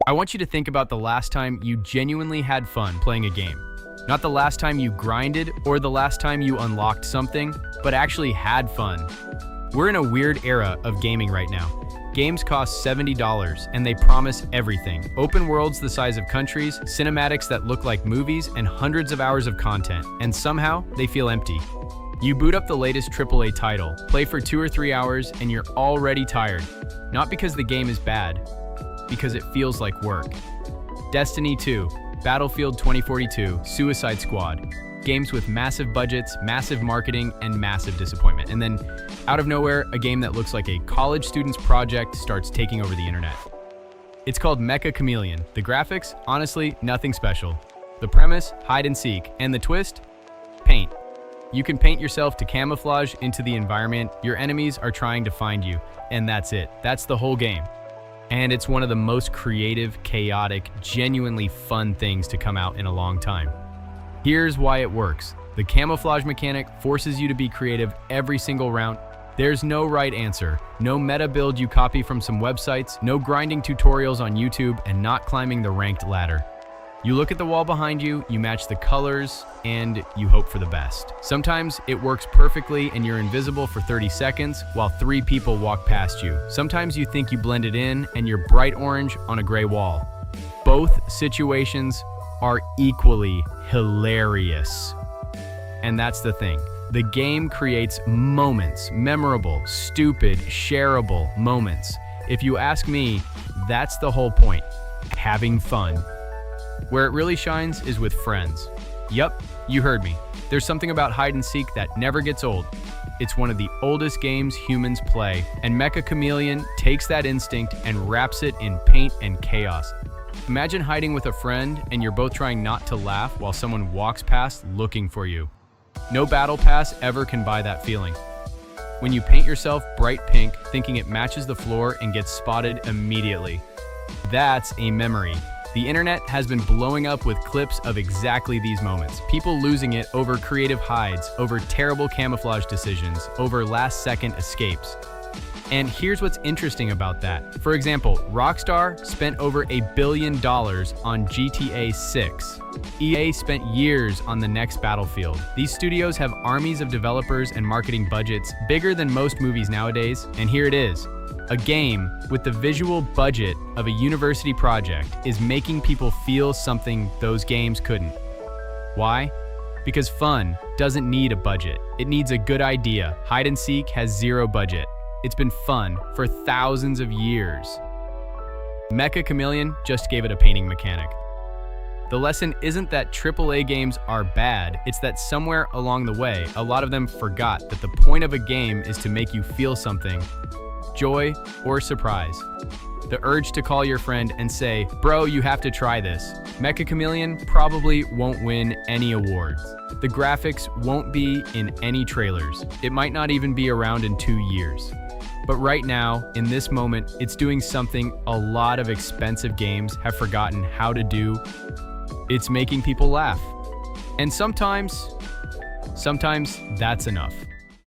I want you to think about the last time you genuinely had fun playing a game. Not the last time you grinded or the last time you unlocked something, but actually had fun. We're in a weird era of gaming right now. Games cost $70 and they promise everything. Open worlds the size of countries, cinematics that look like movies, and hundreds of hours of content, and somehow they feel empty. You boot up the latest AAA title, play for 2 or 3 hours, and you're already tired. Not because the game is bad, because it feels like work. Destiny 2, Battlefield 2042, Suicide Squad. Games with massive budgets, massive marketing, and massive disappointment. And then, out of nowhere, a game that looks like a college student's project starts taking over the internet. It's called Mecha Chameleon. The graphics, honestly, nothing special. The premise, hide and seek. And the twist? Paint. You can paint yourself to camouflage into the environment. Your enemies are trying to find you. And that's it. That's the whole game. And it's one of the most creative, chaotic, genuinely fun things to come out in a long time. Here's why it works. The camouflage mechanic forces you to be creative every single round. There's no right answer, no meta build you copy from some websites, no grinding tutorials on YouTube, and not climbing the ranked ladder. You look at the wall behind you, you match the colors, and you hope for the best. Sometimes it works perfectly and you're invisible for 30 seconds while 3 people walk past you. Sometimes you think you blended in and you're bright orange on a gray wall. Both situations are equally hilarious. And that's the thing. The game creates moments, memorable, stupid, shareable moments. If you ask me, that's the whole point. Having fun. Where it really shines is with friends. Yup, you heard me. There's something about hide and seek that never gets old. It's one of the oldest games humans play, and Mecha Chameleon takes that instinct and wraps it in paint and chaos. Imagine hiding with a friend and you're both trying not to laugh while someone walks past looking for you. No battle pass ever can buy that feeling. When you paint yourself bright pink, thinking it matches the floor and gets spotted immediately. That's a memory. The internet has been blowing up with clips of exactly these moments. People losing it over creative hides, over terrible camouflage decisions, over last-second escapes. And here's what's interesting about that. For example, Rockstar spent over $1 billion on GTA 6. EA spent years on the next Battlefield. These studios have armies of developers and marketing budgets bigger than most movies nowadays, and here it is. A game with the visual budget of a university project is making people feel something those games couldn't. Why? Because fun doesn't need a budget. It needs a good idea. Hide and seek has zero budget. It's been fun for thousands of years. Mecha Chameleon just gave it a painting mechanic. The lesson isn't that AAA games are bad, it's that somewhere along the way, a lot of them forgot that the point of a game is to make you feel something. Joy or surprise. The urge to call your friend and say, "Bro, you have to try this." Mecha Chameleon probably won't win any awards. The graphics won't be in any trailers. It might not even be around in 2 years. But right now, in this moment, it's doing something a lot of expensive games have forgotten how to do. It's making people laugh. And sometimes that's enough.